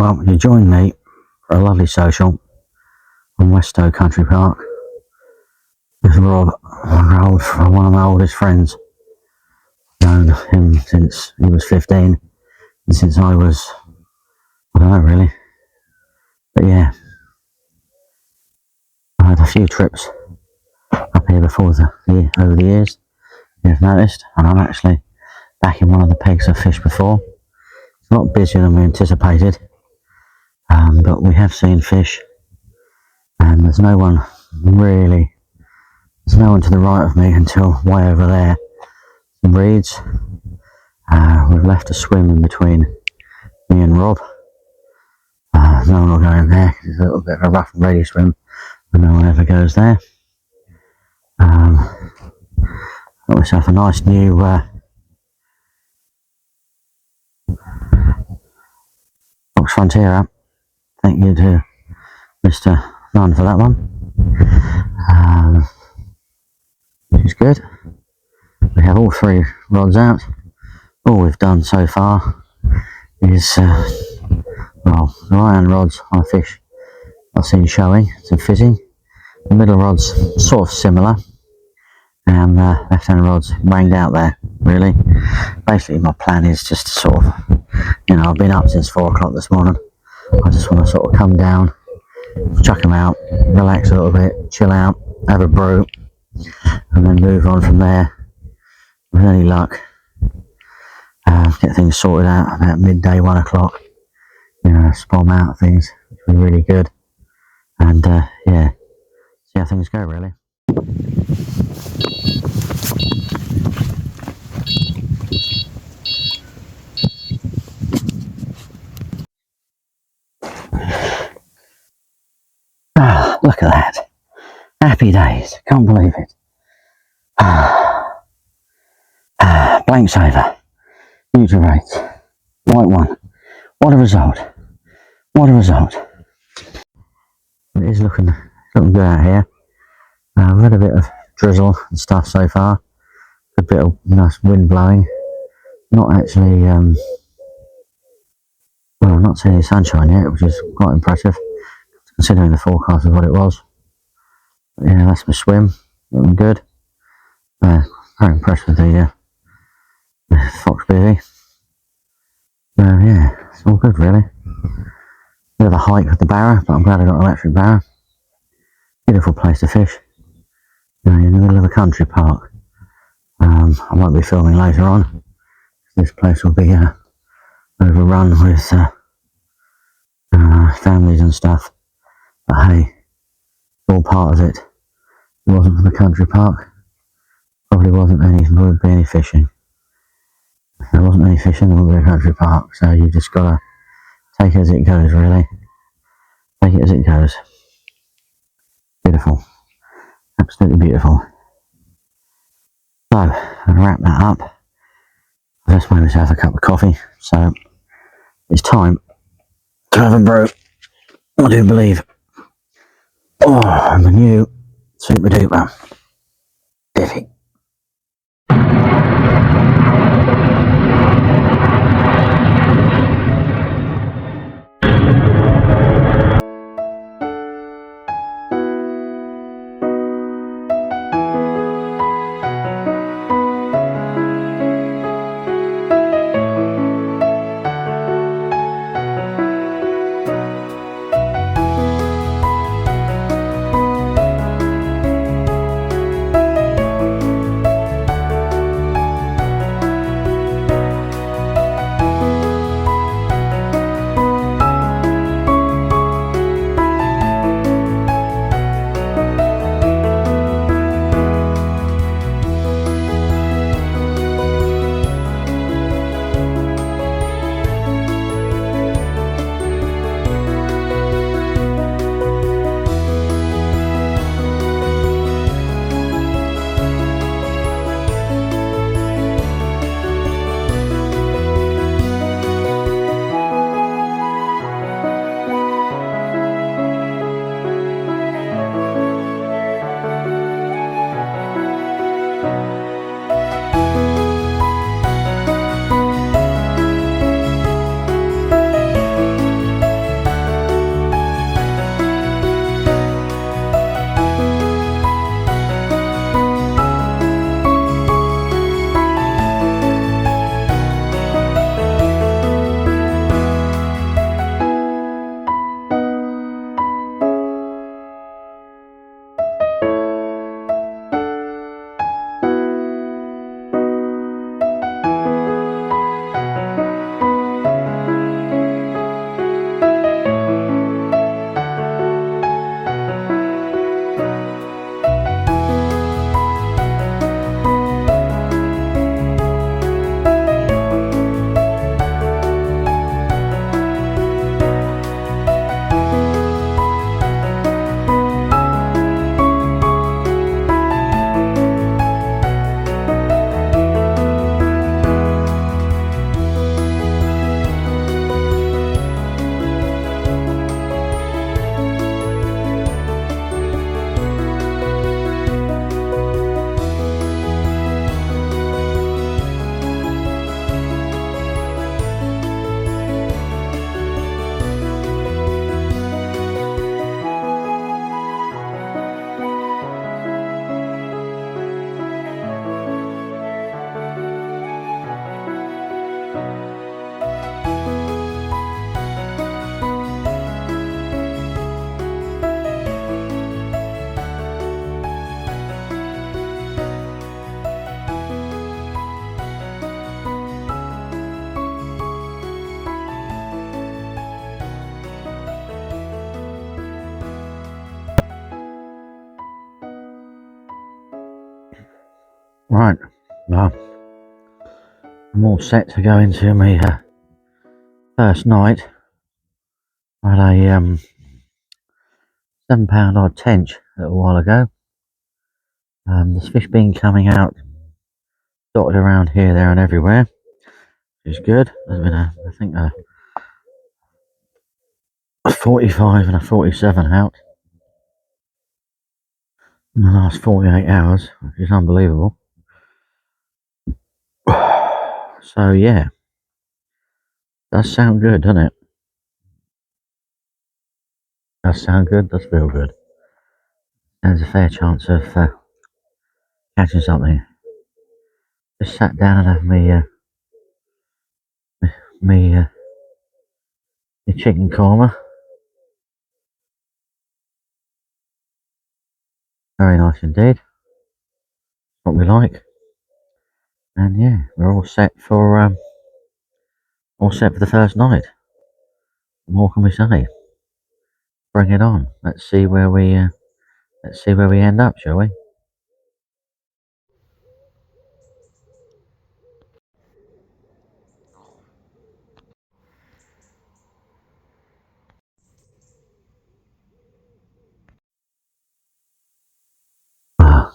Well, you joined me for a lovely social on West Stow Country Park with Rob, one of my oldest friends. Known him since he was 15 and since I was, I don't know really, but yeah, I had a few trips up here before over the years, you've noticed, and I'm actually back in one of the pegs I've fished before. It's a lot busier than we anticipated, but we have seen fish, and there's no one to the right of me until way over there, some reeds. We've left a swim in between me and Rob. No one will go in there because it's a little bit of a rough and ready swim, but no one ever goes there. Got myself a nice new Fox Frontier app. Thank you to Mr. Nunn for that one, which is good. We have all three rods out. All we've done so far is, well, the right hand rods on a fish I've seen showing some fitting. The middle rod's sort of similar, and left hand rod's ranged out there, really. Basically my plan is just to sort of, I've been up since 4 o'clock this morning. I just want to sort of come down, chuck them out, relax a little bit, chill out, have a brew, and then move on from there with any luck. Get things sorted out about midday, 1 o'clock, spom out things, which would be really good, and yeah, see how things go really. Look at that. Happy days. Can't believe it. Bankside. Neutral rates. White one. What a result. What a result. It is looking good out here. We've had a bit of drizzle and stuff so far. A bit of nice wind blowing. Not actually, well, I'm not seeing any sunshine yet, which is quite impressive, considering the forecast of what it was. But yeah, that's my swim. Looking good. Very impressed with the fox busy. Yeah, it's all good really. Bit of a hike with the barra, but I'm glad I got an electric barra. Beautiful place to fish. In the middle of a country park. I might be filming later on. This place will be overrun with families and stuff. But hey, it's all part of it. If it wasn't for the country park, probably would be any fishing. If there wasn't any fishing, there wouldn't be a country park. So you just gotta take it as it goes, really. Take it as it goes. Beautiful. Absolutely beautiful. So, I'll wrap that up. I just made myself a cup of coffee, so it's time to have a brew. I do believe. The new super duper Diffy. Right, well, I'm all set to go into my first night. I had a £7 odd tench a little while ago. There's fish been coming out, dotted around here, there, and everywhere, which is good. There's been I think a 45 and a 47 out in the last 48 hours, which is unbelievable. So yeah, does sound good, doesn't it? Does sound good, does feel good. There's a fair chance of catching something. Just sat down and have me chicken korma. Very nice indeed. What we like. And yeah, we're all set for the first night. What more can we say? Bring it on. Let's see where we end up, shall we?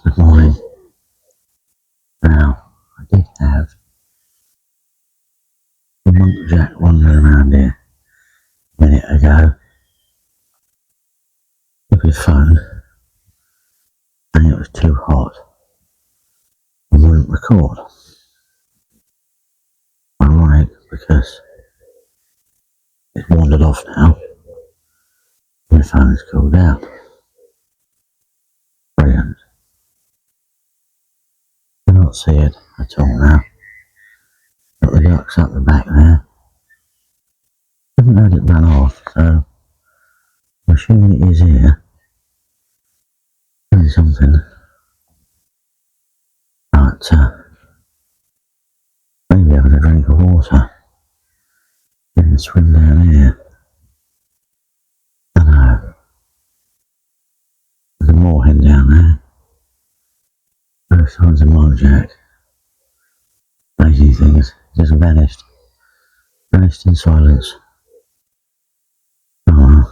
Good morning. Now, I did have a monkjack wandering around here a minute ago with his phone, and it was too hot and wouldn't record. Ironic, because it's wandered off now. My phone's cooled down. Brilliant. I cannot see it at all now. Got the ducks up the back there. Haven't heard it run off, so I'm assuming it is here. Doing something. But maybe having a drink of water. Maybe swim down here. I don't know. There's a moorhen down there. No signs of monkjack. Lazy things just vanished. Vanished in silence. Oh well.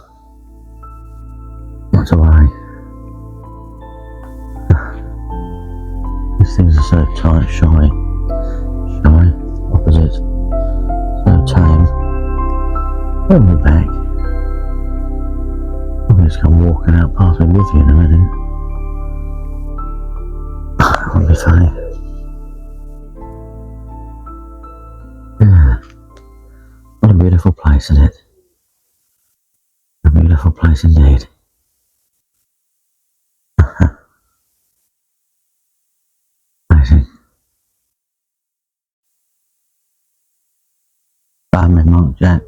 Not to worry. These things are so tight, shy. Opposite. So tame. We'll be back. I'll just come walking out past me with you in a minute. That'll be funny. Yeah. What a beautiful place, isn't it? A beautiful place indeed. Amazing. Family monkjack.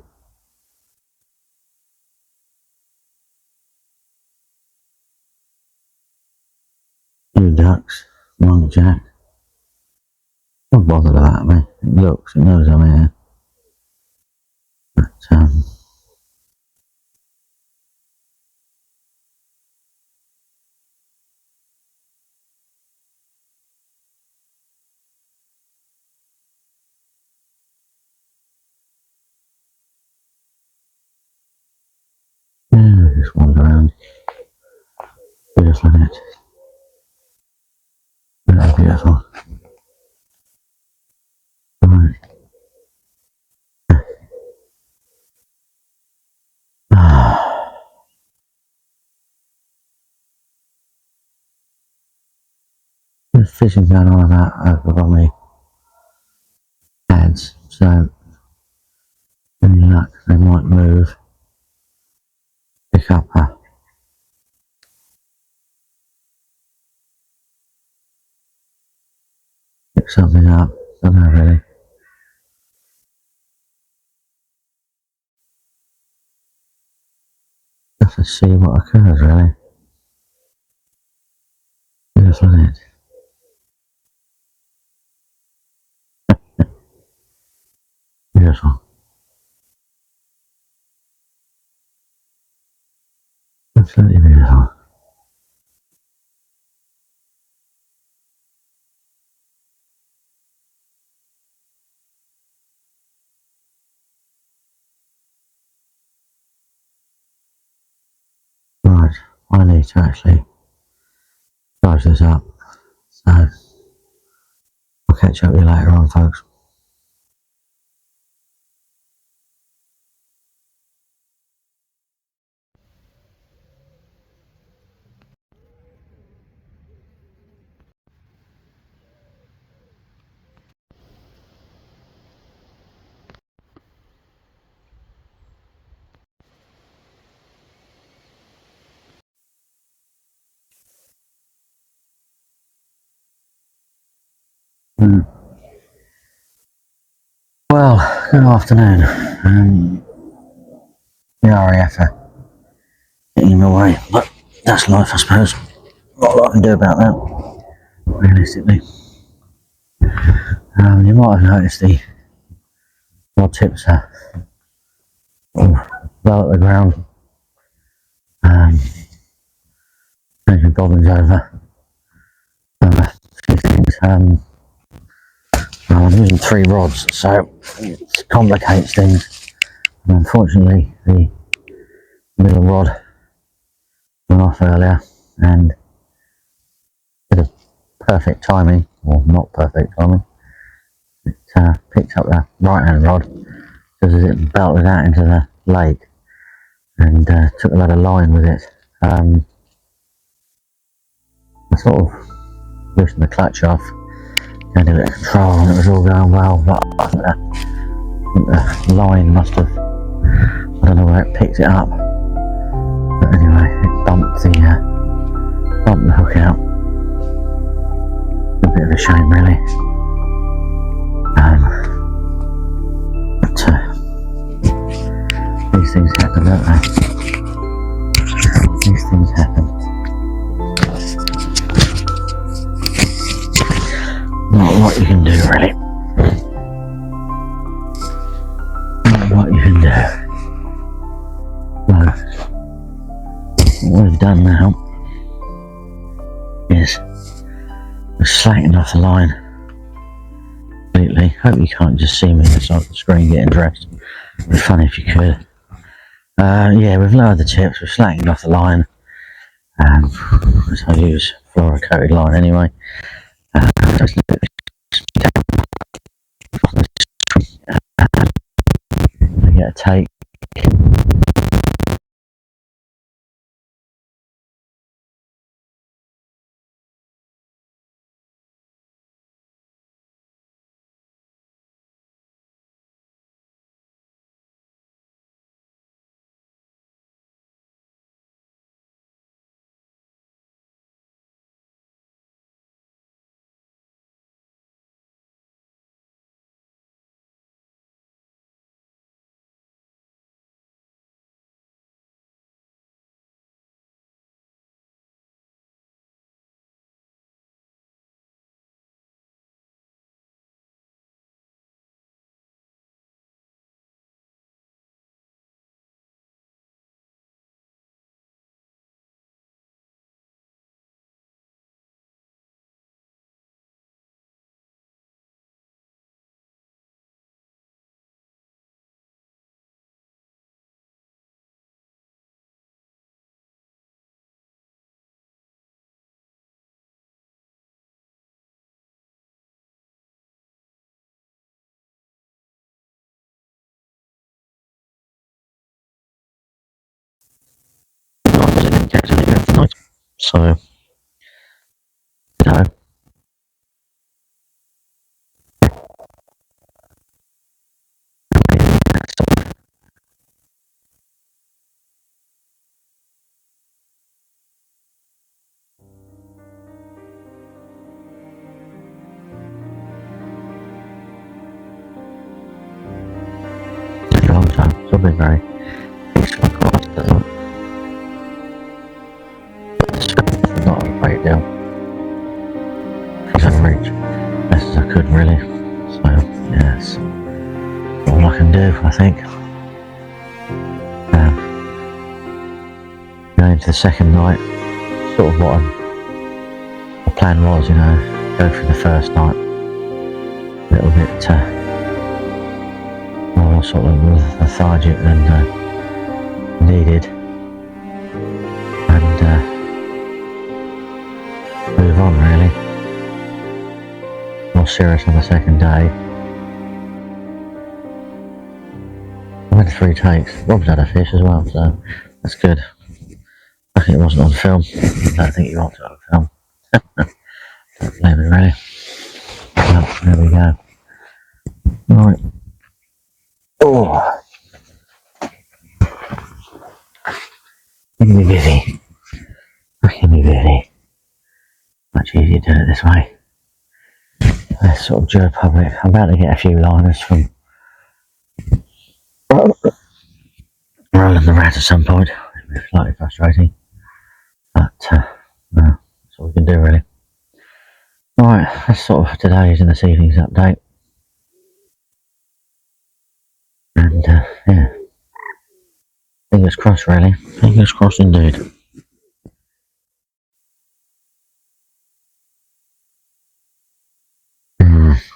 Two ducks. Monkjack. Not bothered about me. It looks, it knows I'm here. But, yeah, just wander around. Beautiful, isn't it? Very beautiful. Right. There's fishing going on about over by me pads, so any luck they might move, pick something up. Don't know really. Just to see what occurs really. Beautiful, isn't it? Beautiful. Absolutely beautiful. I need to actually charge this up. So I'll catch up with you later on, folks. Well, good afternoon. The RAF are getting in the way, but that's life, I suppose. Not a lot I can do about that, realistically. You might have noticed the rod tips are low at the ground. Changing bobbins over. A few things. Well, I'm using 3 rods, so it complicates things. And unfortunately, the middle rod went off earlier, and bit of perfect timing, or not perfect timing, it picked up the right hand rod just as it belted out into the lake, and took a lot of line with it. I sort of loosened the clutch off, gained a bit of control, and it was all going well, but I think the line must have, I don't know where it picked it up, but anyway, it bumped the hook out. A bit of a shame, really. But these things happen, don't they? These things happen. Not what you can do, really. Not what you can do. So, what we've done now is we've slackened off the line completely. Hope you can't just see me inside the screen getting dressed. It'd be funny if you could. Yeah, we've lowered the tips, we've slackened off the line. As I use fluoro coated line anyway. Just let it get a take. So, you know, it's a long time. It's all been very peaceful and quiet, doesn't it? But not a great deal. Because I've reached best as I could, really. So, yes, all I can do, I think. Going into the second night, sort of what the plan was, you know, go through the first night a little bit more sort of lethargic than needed, and move on really. More serious on the second day. I went 3 takes. Rob's had a fish as well, so that's good. Lucky it wasn't on film. I don't think you want it on film. Don't blame me really. Well, there we go. Right. Oh, you can be busy. I can be busy. Much easier to do it this way. Let's sort of do a public. I'm about to get a few liners from rolling the rat at some point. It's slightly frustrating, but no, that's all we can do really. Right, that's sort of today's and this evening's update. And yeah, fingers crossed really. Fingers crossed indeed.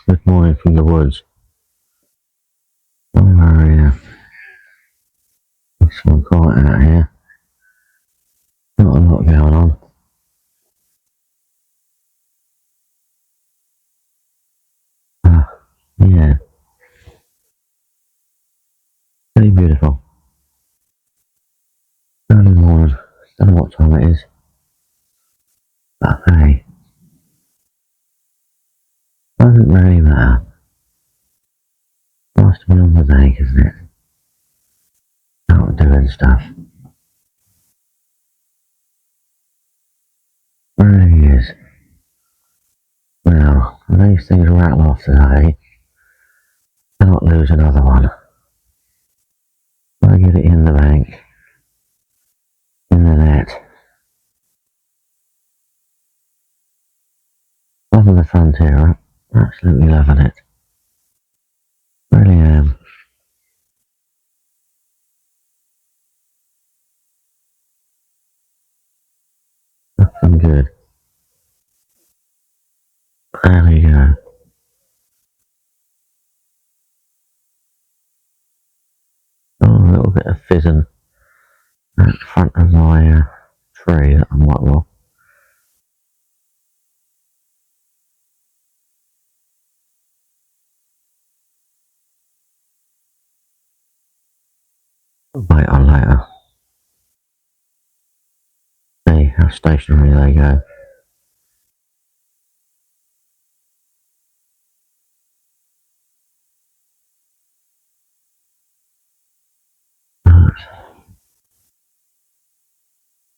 Good morning from the woods. Where are you? There's some quiet out here. Not a lot going on. Yeah. Really beautiful. Early morning. Don't know what time it is. But hey. Doesn't really matter. Nice to be on the lake, isn't it? Out doing stuff. Really is. Well, these things rattle off today. Cannot lose another one. I get it in the bank. In the net. Loving the frontier. Absolutely loving it. Really am. Nothing good. There we go. Oh, a little bit of fizzing at the front of my tree that I'm like, well. Wait on later. See how stationary they go.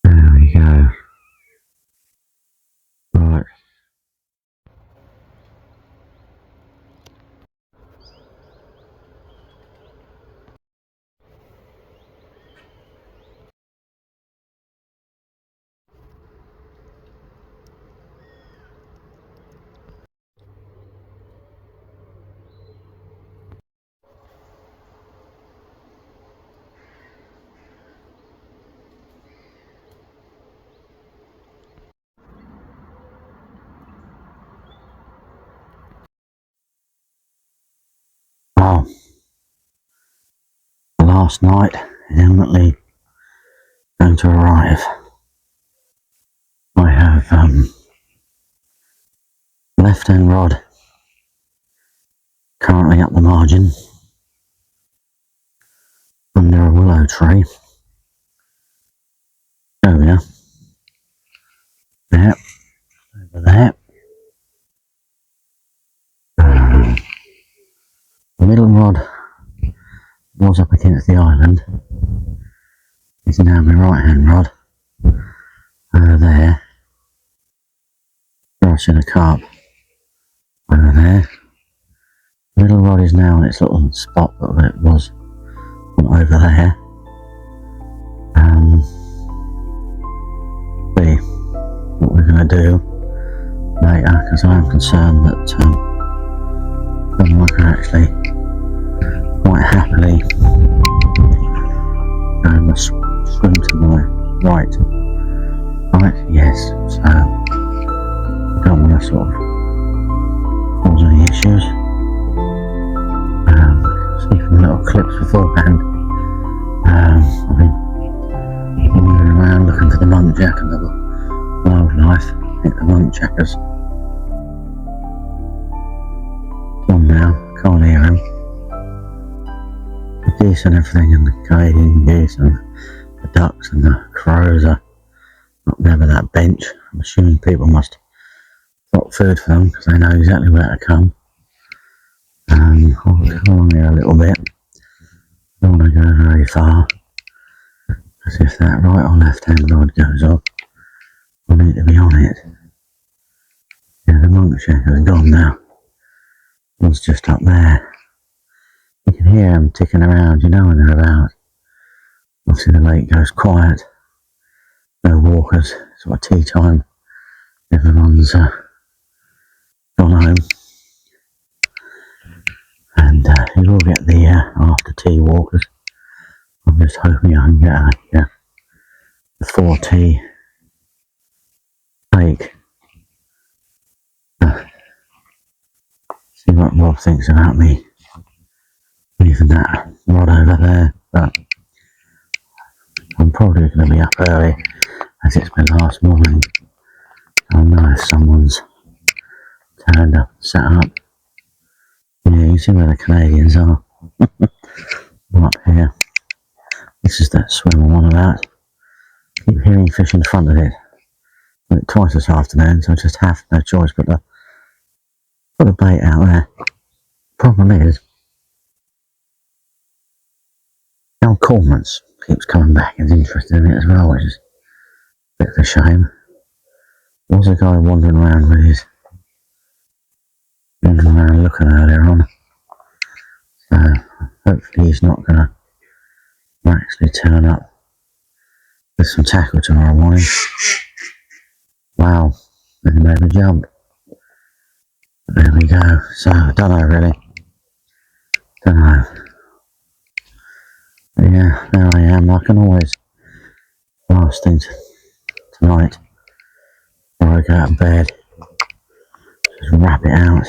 There we go. Right. Oh. Last night is imminently going to arrive. I have left end rod currently up the margin under a willow tree. Oh yeah. Yep. Over there. The middle rod was up against the island. It's now my right hand rod. Over there. Crossing a carp. Over there. The middle rod is now in its little spot that it was over there. See what we're going to do later, because I am concerned that I can actually quite happily go and swim to my right. Right, yes, so I don't want to sort of cause any issues. See from little clips beforehand. I've been moving around looking for the muntjac and the wildlife. think the monk checker's gone now, can't hear him. The geese and everything, and the Canadian geese and the ducks and the crows are up there by that bench. I'm assuming people must drop food for them because they know exactly where to come. I'll come along here a little bit. Don't want to go very far, because if that right or left hand rod goes off, I need to be on it. Yeah, the monk checker's gone now. One's just up there. You can hear them ticking around, you know when they're about. Obviously the lake goes quiet. No walkers, sort of tea time. Everyone's gone home. And you will get the after tea walkers. I'm just hoping I can get a 4 tea take. See what Rob thinks about me leaving that rod over there. But I'm probably going to be up early, as it's my last morning. I'll know if someone's turned up, set up. Yeah, you can see where the Canadians are. I'm up here. This is that swim I'm on about. Keep hearing fish in front of it. Did it twice this afternoon, so I just have no choice but to put a bait out there. Problem is, the old cormorants keeps coming back and is interested in it as well, which is a bit of a shame. There was a guy wandering around looking earlier on. So hopefully he's not going to actually turn up with some tackle tomorrow morning. Wow, they made a jump. There we go. So I don't know really. Don't know. But yeah, there I am. I can always last thing tonight before I go out of bed. Just wrap it out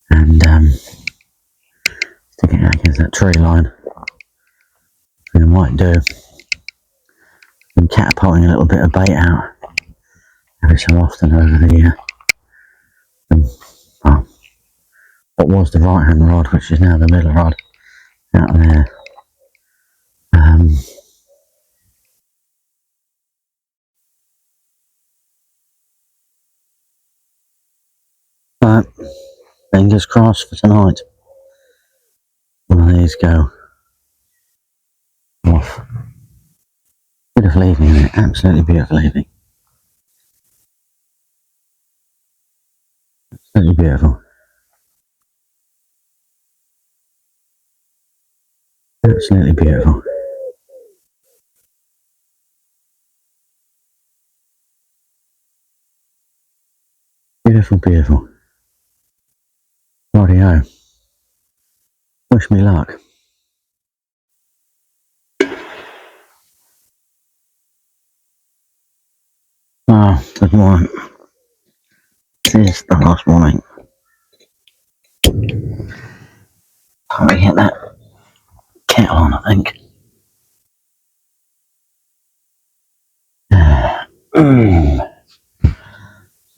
and stick it out against that tree line. I might do. I'm catapulting a little bit of bait out every so often over the what was the right hand rod, which is now the middle rod, out there. But fingers crossed for tonight. One of these go off. Beautiful evening, isn't it? Absolutely beautiful evening. Absolutely beautiful. Absolutely beautiful. Beautiful, beautiful. Rightio. Wish me luck. Oh, good morning. This is the last morning. Can't we get that kettle on, I think.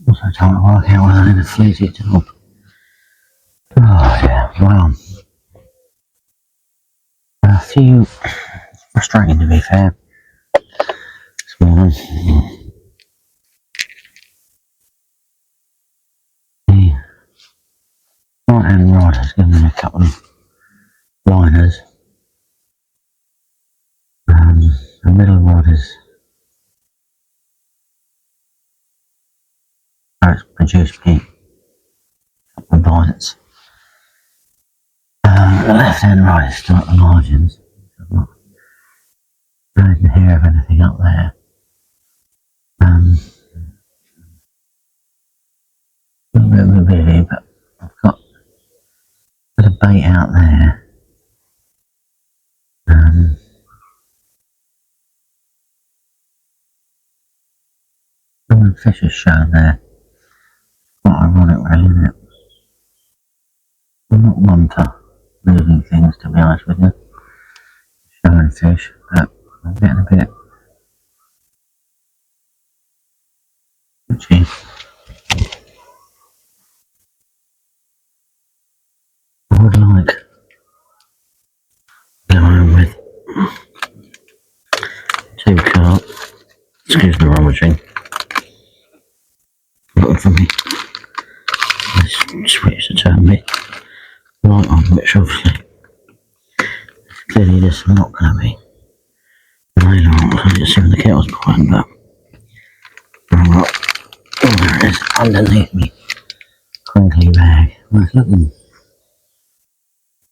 Also trying to work out whether I need a fleecy job. Oh yeah, well. A few frustrating to be fair this morning. The right hand rod has given me a couple of liners. The middle rod is it's produced me a couple of bites. The left hand rod is still at the margins. I'm not going to hear of anything up there. A little bit busy, but I've got a bit of bait out there. Some fish is shown there. Quite ironic, really, isn't it? I'm not one for moving things, to be honest with you. Showing fish, but I'm getting a bit Gee, I would like to go home with 2 carp. Excuse the rummaging. Looking for me. This switch to turn me light on, which obviously clearly this is not going to be later on. I just see when the kettle's boiling, but I've got, oh, there it is, underneath me. Crinkly bag. Well, it's looking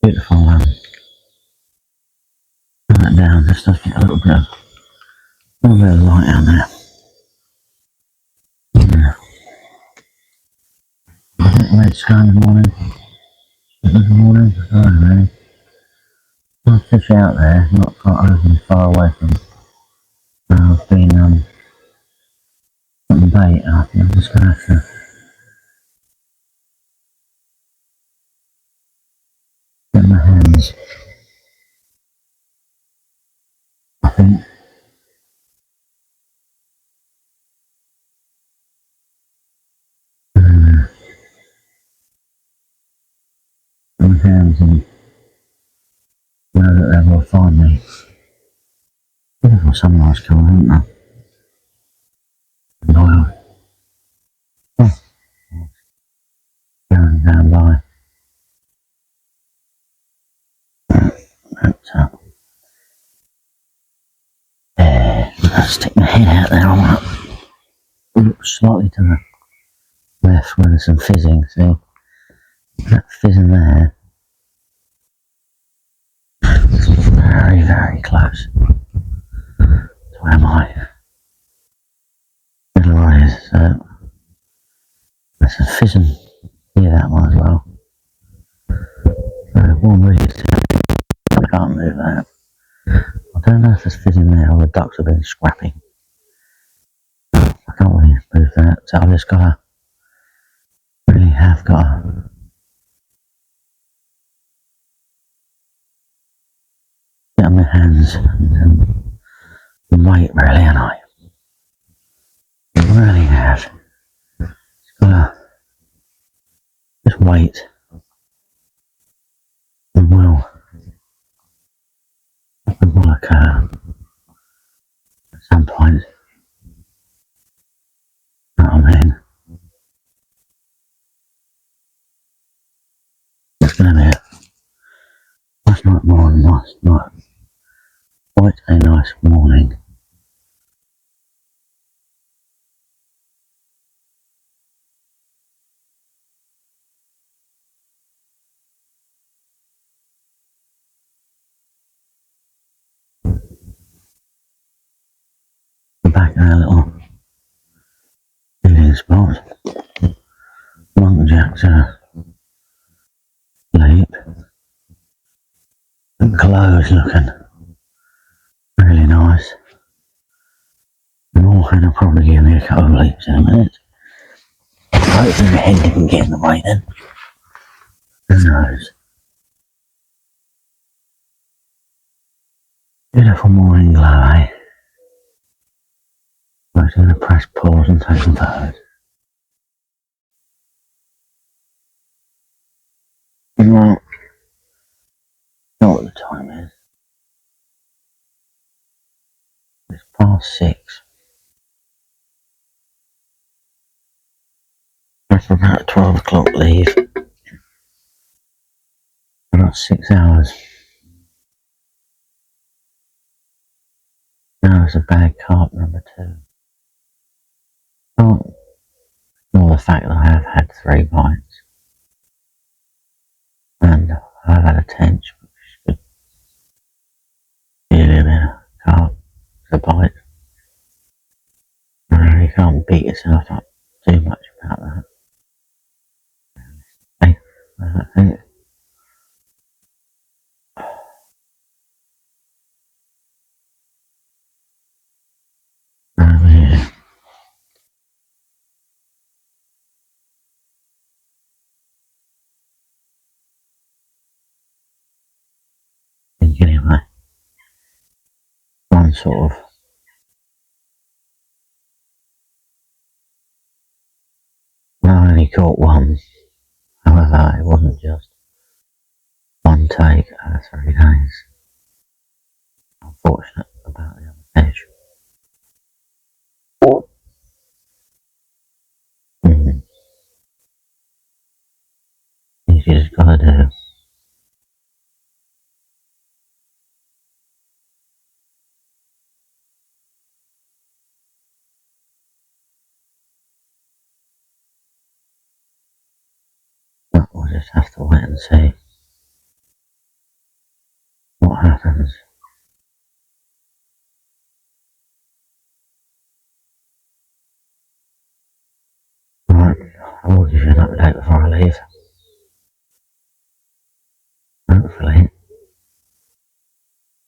beautiful. Put that down just to get a little bit of light out there. Yeah. I think where it's going in the morning. I don't know really. I'll fish out there, not far away from where I've been putting bait. I think I'm just going to have to get my hands. I think. Get my hands and know that they will find me. Beautiful sunrise coming, isn't there? Oil. Oh, going down by. But, there. I'll stick my head out there. I want to look slightly to the left where there's some fizzing. See? That fizzing there. It's very, very close to where my little eye is. So there's a fizzing near that one as well. So one really I can't move that. I don't know if there's fizzing there or the ducks have been scrapping. I can't really move that. So I've just got to really have got to get on my hands and wait really, and I really have. Just got to just wait and will occur at some point. You know what I mean? It's going to be it. Last night morning, last night. Quite a nice morning. We're back in our little feeding spot. Muntjacs are asleep. The glow's looking really nice. The morphine will probably give me a couple of leaps in a minute. Hopefully the head didn't get in the way then. Who knows? Beautiful morning glow, eh? I'm just going to press pause and take some photos. Well, I know what the time is. It's past 6. That's about 12 o'clock leave. About 6 hours. Now it's a bag carp number 2. Oh, ignore the fact that I have had 3 bites. And I've had a tench, which could really be a carp. It's a bite. You can't beat yourself up too much about that. Hey, I think. Over here. Anyway, one sort of only caught one. However, it wasn't just one take over 3 days. Unfortunate about the other fish. You just gotta do. But we'll just have to wait and see what happens. Right, I will give you an update before I leave. Hopefully,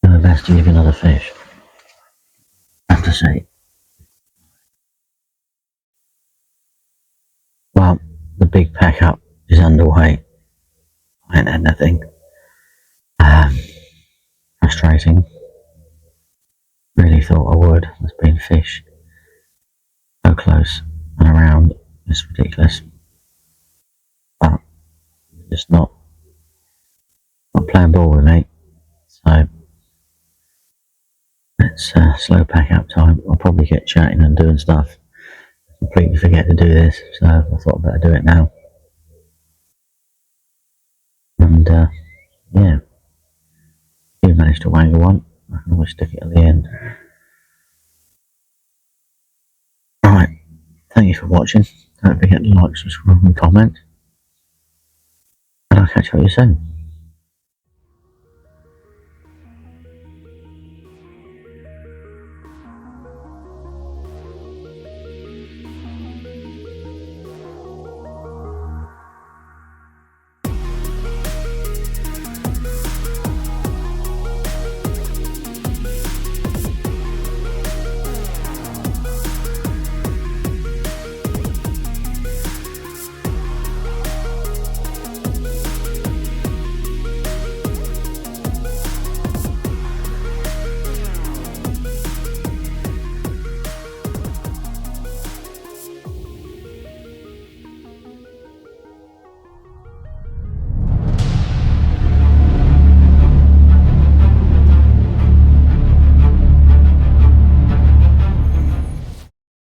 do my best to give you another fish. I have to say, well, the big pack up is underway. I ain't had nothing. Frustrating. Really thought I would. There's been fish so close and around. It's ridiculous. But just not playing ball with me. So it's slow pack up time. I'll probably get chatting and doing stuff. Completely forget to do this, so I thought I'd better do it now. And yeah, if you manage to wangle one, I can always stick it at the end. Alright, thank you for watching. Don't forget to like, subscribe and comment. And I'll catch up with you soon.